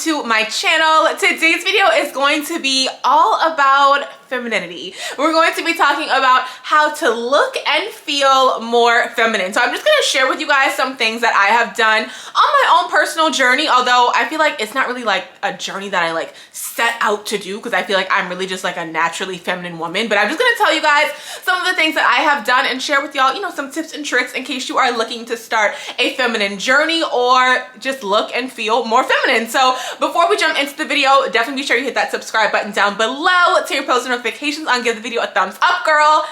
to my channel. Today's video is going to be all about femininity. We're going to be talking about how to look and feel more feminine. So I'm just going to share with you guys some things that I have done on my own personal journey, although I feel like it's not really like a journey that I like set out to do, because I feel like I'm really just like a naturally feminine woman. But I'm just going to tell you guys some of the things that I have done and share with y'all, you know, some tips and tricks in case you are looking to start a feminine journey or just look and feel more feminine. So before we jump into the video, definitely be sure you hit that subscribe button down below, turn your post notifications on, give the video a thumbs up, girl,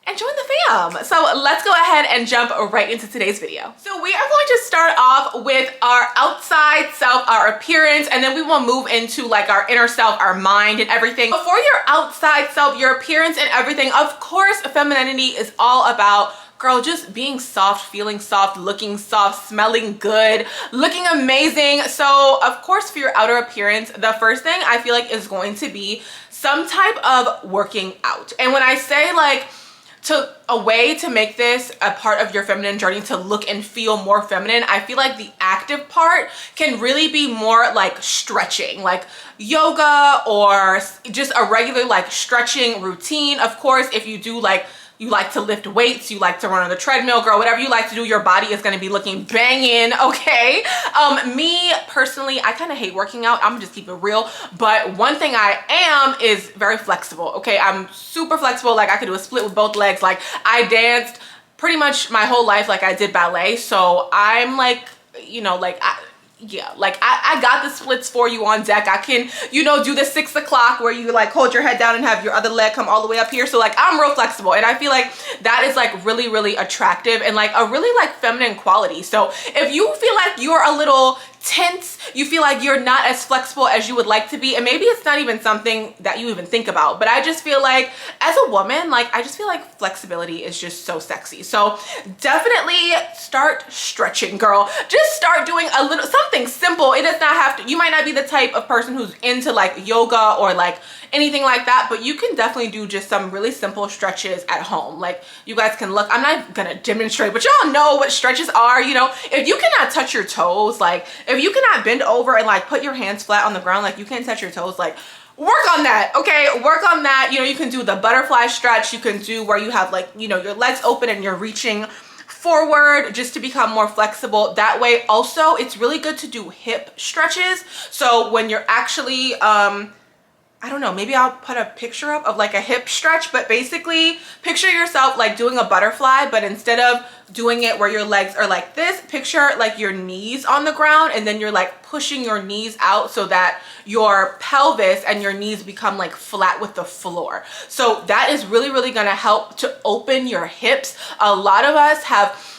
and join the fam. So let's go ahead and jump right into today's video. So we are going to start off with our outside self, our appearance, and then we will move into like our inner self, our mind and everything. But for your outside self, your appearance and everything, of course, femininity is all about, girl, just being soft, feeling soft, looking soft, smelling good, looking amazing. So of course, for your outer appearance, the first thing I feel like is going to be some type of working out. And when I say like a way to make this a part of your feminine journey to look and feel more feminine, I feel like the active part can really be more like stretching, like yoga or just a regular like stretching routine. Of course, if you do like, you like to lift weights, you like to run on the treadmill, girl, whatever you like to do, your body is going to be looking banging, okay? Me personally, I kind of hate working out. I'm gonna just keep it real. But one thing I am is very flexible, okay? I'm super flexible. Like I could do a split with both legs. Like I danced pretty much my whole life. Like I did ballet. So I'm like, you know, like I got the splits for you on deck. I can, you know, do the 6 o'clock where you like hold your head down and have your other leg come all the way up here. So like I'm real flexible, and I feel like that is like really, really attractive and like a really like feminine quality. So if you feel like you're a little tense, you feel like you're not as flexible as you would like to be, and maybe it's not even something that you even think about, but I just feel like as a woman, like I just feel like flexibility is just so sexy. So definitely start stretching, girl. Just start doing a little something simple. It does not have to, you might not be the type of person who's into like yoga or like anything like that, but you can definitely do just some really simple stretches at home. Like you guys can look, I'm not gonna demonstrate, but y'all know what stretches are. You know, if you cannot touch your toes, like if you cannot bend over and like put your hands flat on the ground, like you can't touch your toes, like work on that, okay? Work on that. You know, you can do the butterfly stretch. You can do where you have like, you know, your legs open and you're reaching forward just to become more flexible that way. Also, it's really good to do hip stretches. So when you're actually I don't know, maybe I'll put a picture up of like a hip stretch, but basically picture yourself like doing a butterfly, but instead of doing it where your legs are like this, picture like your knees on the ground, and then you're like pushing your knees out so that your pelvis and your knees become like flat with the floor. So that is really, really gonna help to open your hips. A lot of us have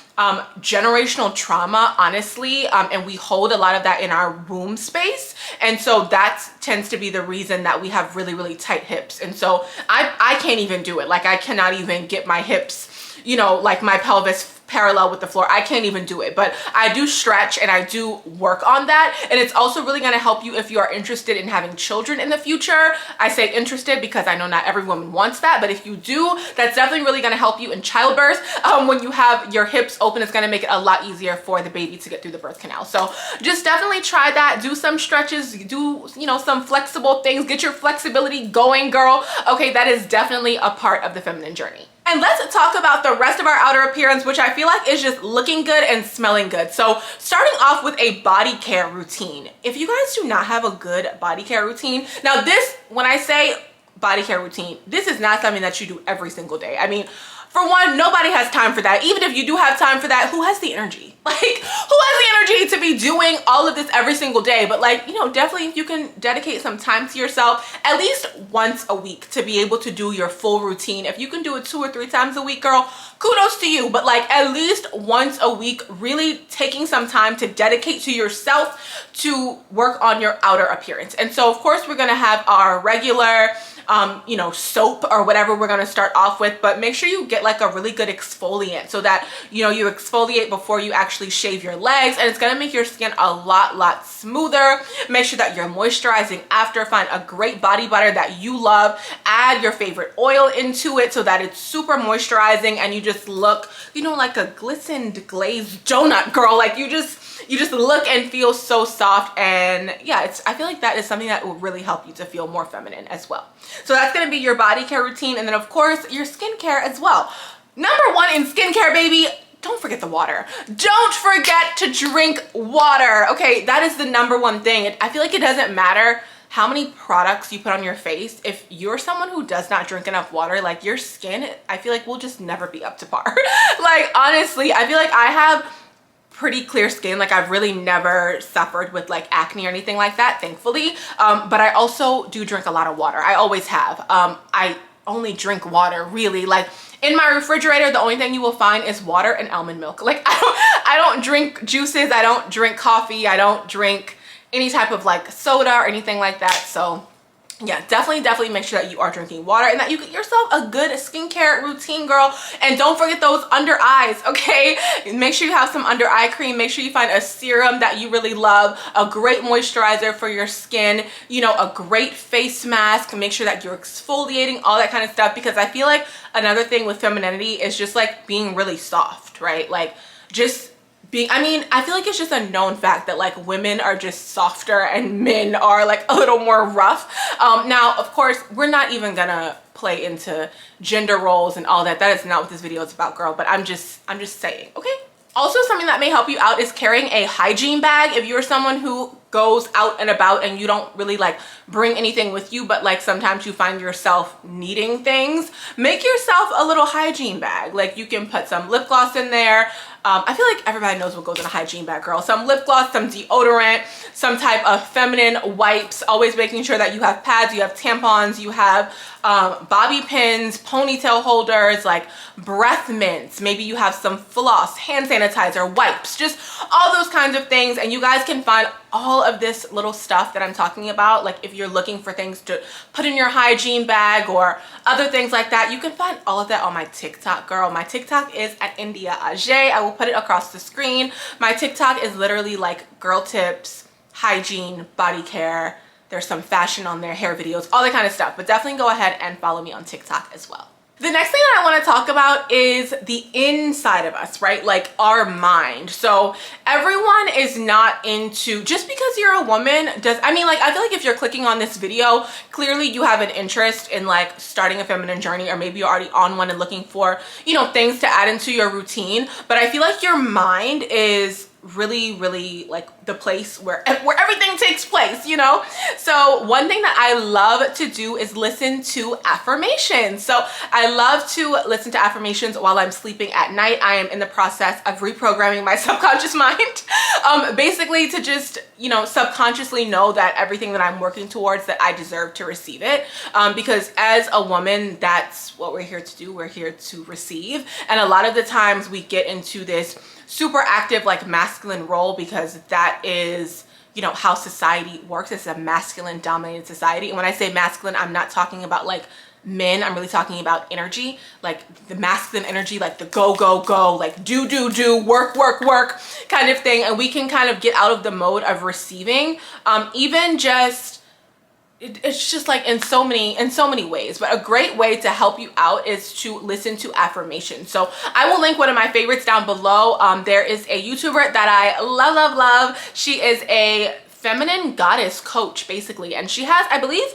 generational trauma, honestly, and we hold a lot of that in our womb space, and so that tends to be the reason that we have really, really tight hips. And so I can't even do it. Like I cannot even get my hips, you know, like my pelvis parallel with the floor. I can't even do it, but I do stretch and I do work on that. And it's also really going to help you if you are interested in having children in the future. I say interested because I know not every woman wants that, but if you do, that's definitely really going to help you in childbirth. When you have your hips open, it's going to make it a lot easier for the baby to get through the birth canal. So just definitely try that. Do some stretches, do, you know, some flexible things, get your flexibility going, girl. Okay, that is definitely a part of the feminine journey. And let's talk about the rest of our outer appearance, which I feel like is just looking good and smelling good. So starting off with a body care routine. If you guys do not have a good body care routine, now this, when I say body care routine, this is not something that you do every single day. I mean, for one, nobody has time for that. Even if you do have time for that, who has the energy? Like, who has the energy to be doing all of this every single day? But like, you know, definitely if you can dedicate some time to yourself at least once a week to be able to do your full routine. If you can do it 2 or 3 times a week, girl, kudos to you. But like at least once a week, really taking some time to dedicate to yourself to work on your outer appearance. And so of course we're gonna have our regular you know, soap or whatever we're gonna start off with, but make sure you get like a really good exfoliant so that, you know, you exfoliate before you actually shave your legs, and it's gonna make your skin a lot smoother. Make sure that you're moisturizing after. Find a great body butter that you love, add your favorite oil into it so that it's super moisturizing and you just look, you know, like a glistened glazed donut, girl. Like you just look and feel so soft. And yeah, I feel like that is something that will really help you to feel more feminine as well. So that's going to be your body care routine, and then of course your skincare as well. Number one in skincare, baby, don't forget the water. Don't forget to drink water. Okay, that is the number one thing. I feel like it doesn't matter how many products you put on your face. If you're someone who does not drink enough water, like your skin, I feel like will just never be up to par. Like honestly, I feel like I have pretty clear skin. Like I've really never suffered with like acne or anything like that, thankfully. But I also do drink a lot of water. I always have. I only drink water really. Like in my refrigerator, the only thing you will find is water and almond milk. Like I don't drink juices. I don't drink coffee. I don't drink any type of like soda or anything like that. So yeah, definitely make sure that you are drinking water and that you get yourself a good skincare routine, girl. And don't forget those under eyes, okay? Make sure you have some under eye cream. Make sure you find a serum that you really love, a great moisturizer for your skin, you know, a great face mask. Make sure that you're exfoliating, all that kind of stuff, because I feel like another thing with femininity is just like being really soft, right? Like just I mean, I feel like it's just a known fact that like women are just softer and men are like a little more rough. Now, of course, we're not even gonna play into gender roles and all that. That is not what this video is about, girl, but I'm just saying, okay? Also, something that may help you out is carrying a hygiene bag. If you're someone who goes out and about and you don't really like bring anything with you, but like sometimes you find yourself needing things, make yourself a little hygiene bag. Like you can put some lip gloss in there. I feel like everybody knows what goes in a hygiene bag, girl. Some lip gloss, some deodorant, some type of feminine wipes. Always making sure that you have pads, you have tampons, you have bobby pins, ponytail holders, like breath mints. Maybe you have some floss, hand sanitizer, wipes, just all those kinds of things. And you guys can find all of this little stuff that I'm talking about. Like if you're looking for things to put in your hygiene bag or other things like that, you can find all of that on my TikTok, girl. My TikTok is at India Ajay. I will put it across the screen. My TikTok is literally like girl tips, hygiene, body care. There's some fashion on there, hair videos, all that kind of stuff. But definitely go ahead and follow me on TikTok as well. The next thing that I want to talk about is the inside of us, right? Like our mind. So everyone is not into, just because you're a woman I mean, like, I feel like if you're clicking on this video, clearly you have an interest in like starting a feminine journey, or maybe you're already on one and looking for, you know, things to add into your routine. But I feel like your mind is really like the place where everything takes place, you know? So one thing that I love to do is listen to affirmations. So I love to listen to affirmations while I'm sleeping at night. I am in the process of reprogramming my subconscious mind, basically to just, you know, subconsciously know that everything that I'm working towards, that I deserve to receive it. Because as a woman, that's what we're here to do. We're here to receive. And a lot of the times we get into this super active like masculine role because that is, you know, how society works. It's a masculine dominated society. And when I say masculine, I'm not talking about like men. I'm really talking about energy, like the masculine energy, like the go, like do, work kind of thing. And we can kind of get out of the mode of receiving, even just it's just like in so many ways. But a great way to help you out is to listen to affirmations. So I will link one of my favorites down below. There is a YouTuber that I love. She is a feminine goddess coach basically, and she has, I believe,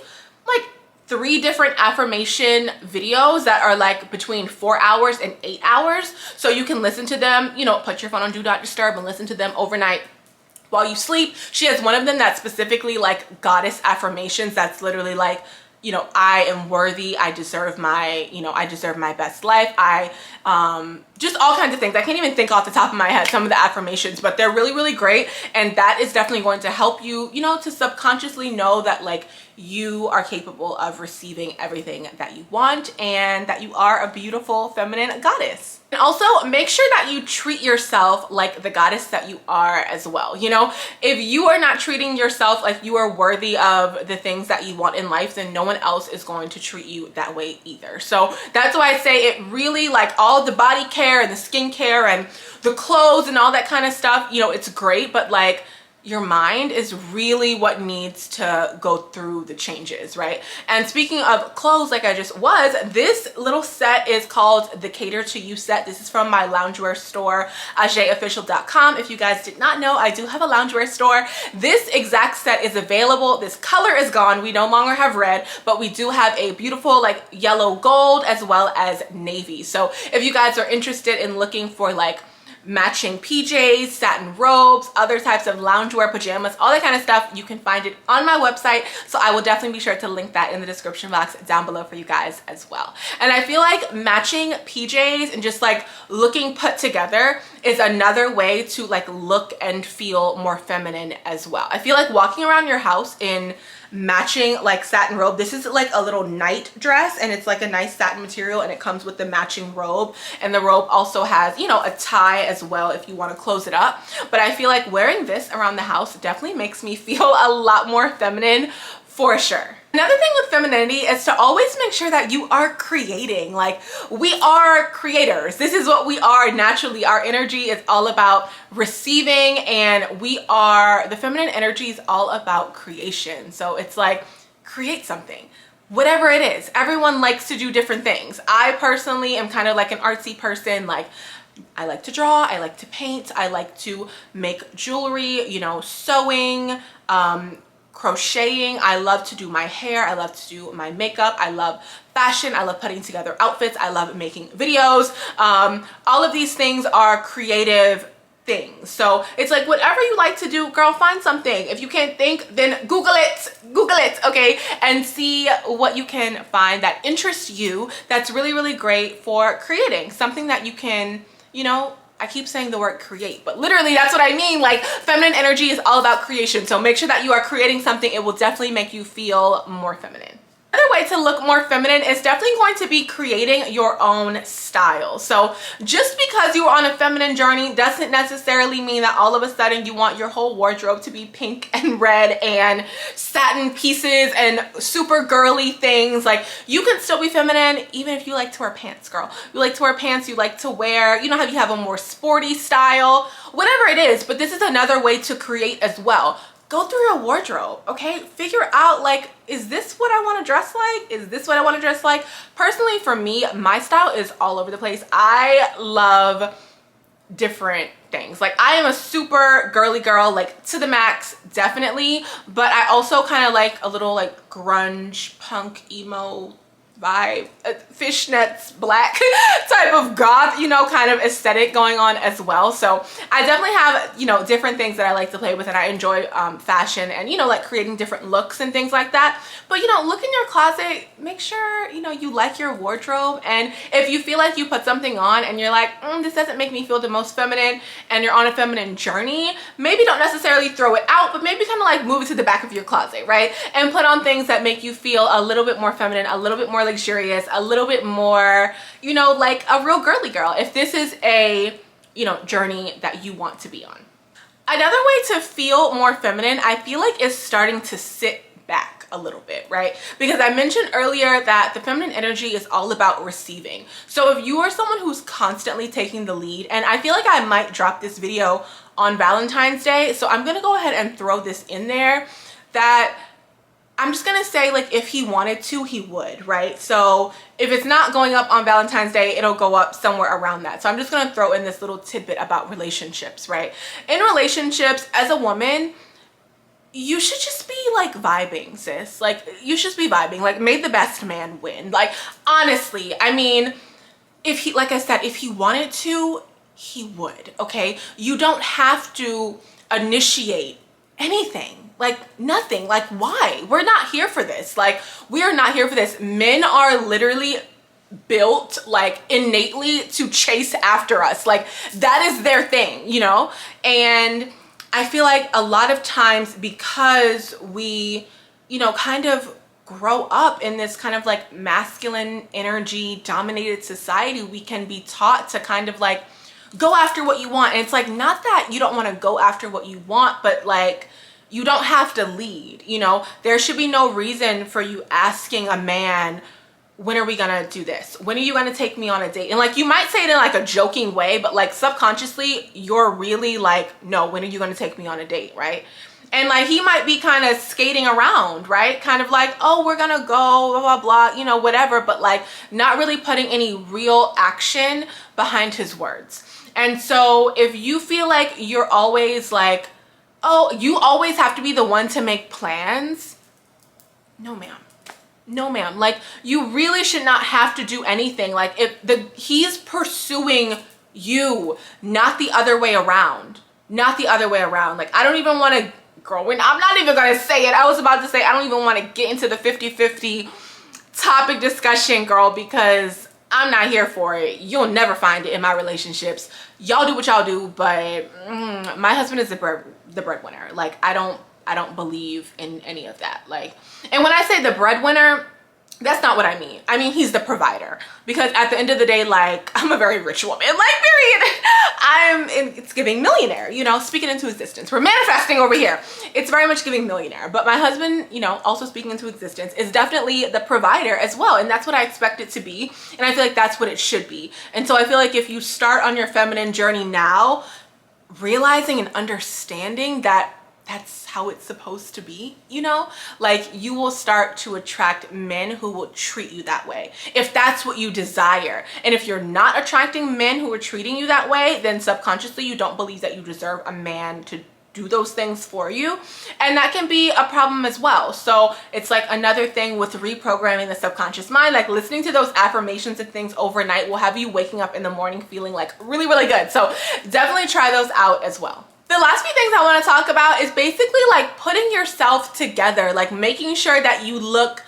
like 3 different affirmation videos that are like between 4 hours and 8 hours. So you can listen to them, you know, put your phone on do not disturb and listen to them overnight while you sleep. She has one of them that's specifically like goddess affirmations. That's literally like, you know, I am worthy. I deserve my, you know, I deserve my best life. Just all kinds of things. I can't even think off the top of my head some of the affirmations, but they're really great. And that is definitely going to help you, you know, to subconsciously know that like you are capable of receiving everything that you want and that you are a beautiful feminine goddess. And also make sure that you treat yourself like the goddess that you are as well. You know, if you are not treating yourself like you are worthy of the things that you want in life, then no one else is going to treat you that way either. So that's why I say it really, like, all the body care and the skincare and the clothes and all that kind of stuff, you know, it's great, but like, your mind is really what needs to go through the changes, right? And speaking of clothes, like I just was, this little set is called the Cater to You set. This is from my loungewear store, ajayofficial.com. If you guys did not know, I do have a loungewear store. This exact set is available. This color is gone. We no longer have red, but we do have a beautiful like yellow gold as well as navy. So if you guys are interested in looking for like matching PJs, satin robes, other types of loungewear, pajamas, all that kind of stuff, you can find it on my website. So I will definitely be sure to link that in the description box down below for you guys as well. And I feel like matching PJs and just like looking put together is another way to like look and feel more feminine as well. I feel like walking around your house in matching like satin robe, this is like a little night dress and it's like a nice satin material and it comes with the matching robe, and the robe also has, you know, a tie as well if you want to close it up. But I feel like wearing this around the house definitely makes me feel a lot more feminine for sure. Another thing with femininity is to always make sure that you are creating. Like, we are creators. This is what we are naturally. Our energy is all about receiving, and the feminine energy is all about creation. So it's like, create something. Whatever it is. Everyone likes to do different things. I personally am kind of like an artsy person. Like, I like to draw, I like to paint, I like to make jewelry, you know, sewing, crocheting. I love to do my hair. I love to do my makeup. I love fashion. I love putting together outfits. I love making videos. All of these things are creative things. So it's like, whatever you like to do, girl, find something. If you can't think, then Google it, okay? And see what you can find that interests you, that's really, really great for creating something that you can, you know, I keep saying the word create, but literally that's what I mean. Like, feminine energy is all about creation. So make sure that you are creating something. It will definitely make you feel more feminine. Another way to look more feminine is definitely going to be creating your own style. So just because you are on a feminine journey doesn't necessarily mean that all of a sudden you want your whole wardrobe to be pink and red and satin pieces and super girly things. Like, you can still be feminine even if you like to wear pants, girl. You like to wear pants, you like to wear, you know how you have a more sporty style, whatever it is. But this is another way to create as well. Go through your wardrobe, okay? Figure out, like, is this what I want to dress like? Is this what I want to dress like? Personally, for me, my style is all over the place. I love different things. Like, I am a super girly girl, like to the max, definitely. But I also kind of like a little like grunge, punk, emo vibe, fishnets, black type of goth, you know, kind of aesthetic going on as well. So I definitely have, you know, different things that I like to play with, and I enjoy fashion and, you know, like creating different looks and things like that. But, you know, look in your closet, make sure, you know, you like your wardrobe. And if you feel like you put something on and you're like, this doesn't make me feel the most feminine, and you're on a feminine journey, maybe don't necessarily throw it out, but maybe kind of like move it to the back of your closet, right? And put on things that make you feel a little bit more feminine, a little bit more luxurious, a little bit more, you know, like a real girly girl, if this is a, you know, journey that you want to be on. Another way to feel more feminine, I feel like, is starting to sit back a little bit, right? Because I mentioned earlier that the feminine energy is all about receiving. So if you are someone who's constantly taking the lead, and I feel like I might drop this video on Valentine's Day, so I'm gonna go ahead and throw this in there, that I'm just gonna say, like, if he wanted to, he would, right? So if it's not going up on Valentine's Day, it'll go up somewhere around that. So I'm just gonna throw in this little tidbit about relationships, right? In relationships, as a woman, you should just be like vibing, sis. Like, you should just be vibing. Like, may the best man win. Like, honestly, I mean, if he, like I said, if he wanted to, he would, okay? You don't have to initiate anything. Like, nothing. Like, why? We're not here for this. Like, we are not here for this. Men are literally built, like, innately to chase after us. Like, that is their thing, you know? And I feel like a lot of times, because we you know, kind of grow up in this kind of like masculine energy dominated society, we can be taught to kind of like go after what you want. And it's like, not that you don't want to go after what you want, but like, you don't have to lead, you know? There should be no reason for you asking a man, when are we gonna do this? When are you gonna take me on a date? And like, you might say it in like a joking way, but like subconsciously, you're really like, no, when are you gonna take me on a date, right? And like, he might be kind of skating around, right? Kind of like, oh, we're gonna go, blah, blah, blah, you know, whatever, but like not really putting any real action behind his words. And so if you feel like you're always like, oh, you always have to be the one to make plans, no ma'am. No ma'am. Like, you really should not have to do anything. Like, if he's pursuing you, not the other way around. Not the other way around. Like, I don't even want to, girl, I'm not even gonna say it. I was about to say I don't even want to get into the 50-50 topic discussion, girl, because I'm not here for it. You'll never find it in my relationships. Y'all do what y'all do, but my husband is the breadwinner. Like, I don't believe in any of that. Like, and when I say the breadwinner, that's not what I mean. I mean, he's the provider, because at the end of the day, like, I'm a very rich woman, like, period. It's giving millionaire, you know, speaking into existence. We're manifesting over here. It's very much giving millionaire, but my husband, you know, also speaking into existence, is definitely the provider as well. And that's what I expect it to be. And I feel like that's what it should be. And so I feel like if you start on your feminine journey now, realizing and understanding that that's how it's supposed to be, you know, like, you will start to attract men who will treat you that way, if that's what you desire. And if you're not attracting men who are treating you that way, then subconsciously you don't believe that you deserve a man to do those things for you, and that can be a problem as well. So it's like another thing with reprogramming the subconscious mind. Like, listening to those affirmations and things overnight will have you waking up in the morning feeling like really, really good. So definitely try those out as well. The last few things I want to talk about is basically like putting yourself together, like making sure that you look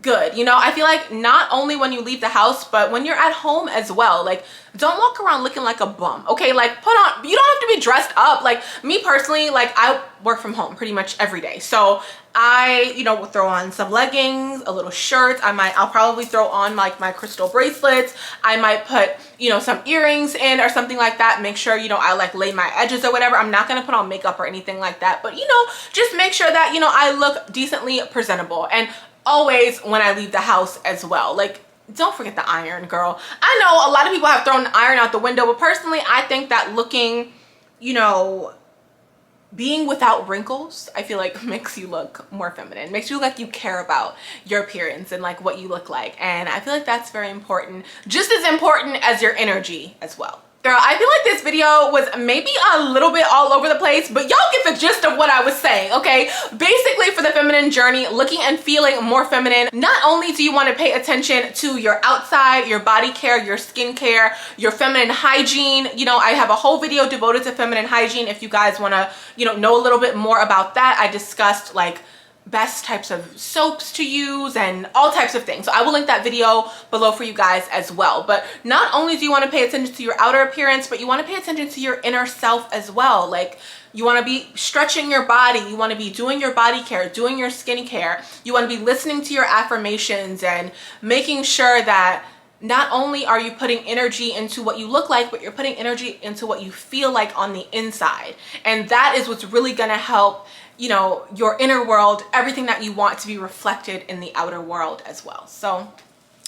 good. You know, I feel like not only when you leave the house, but when you're at home as well. Like, don't walk around looking like a bum, okay? Like, you don't have to be dressed up. Like, me personally, like, I work from home pretty much every day. So I, you know, will throw on some leggings, a little shirt. I'll probably throw on like my crystal bracelets. I might put, you know, some earrings in or something like that. Make sure, you know, I like lay my edges or whatever. I'm not gonna put on makeup or anything like that, but, you know, just make sure that, you know, I look decently presentable. And always when I leave the house as well, like, don't forget the iron, girl. I know a lot of people have thrown the iron out the window, but personally, I think that looking, you know, being without wrinkles, I feel like makes you look more feminine, makes you look like you care about your appearance and like what you look like. And I feel like that's very important, just as important as your energy as well. Girl, I feel like this video was maybe a little bit all over the place, but y'all get the gist of what I was saying, okay? Basically, for the feminine journey, looking and feeling more feminine, not only do you want to pay attention to your outside, your body care, your skincare, your feminine hygiene. You know, I have a whole video devoted to feminine hygiene. If you guys want to, you know a little bit more about that, I discussed like best types of soaps to use and all types of things. So I will link that video below for you guys as well. But not only do you want to pay attention to your outer appearance, but you want to pay attention to your inner self as well. Like, you want to be stretching your body. You want to be doing your body care, doing your skincare. You want to be listening to your affirmations and making sure that not only are you putting energy into what you look like, but you're putting energy into what you feel like on the inside. And that is what's really going to help, you know, your inner world, everything that you want to be reflected in the outer world as well. So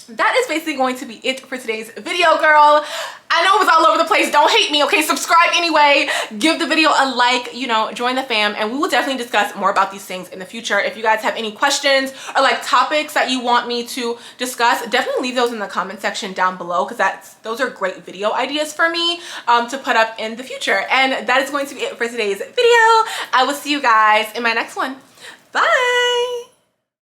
that is basically going to be it for today's video, girl. I know it was all over the place. Don't hate me, okay? Subscribe anyway. Give the video a like, you know, join the fam, and we will definitely discuss more about these things in the future. If you guys have any questions or like topics that you want me to discuss, definitely leave those in the comment section down below, because those are great video ideas for me to put up in the future. And that is going to be it for today's video. I will see you guys in my next one. Bye.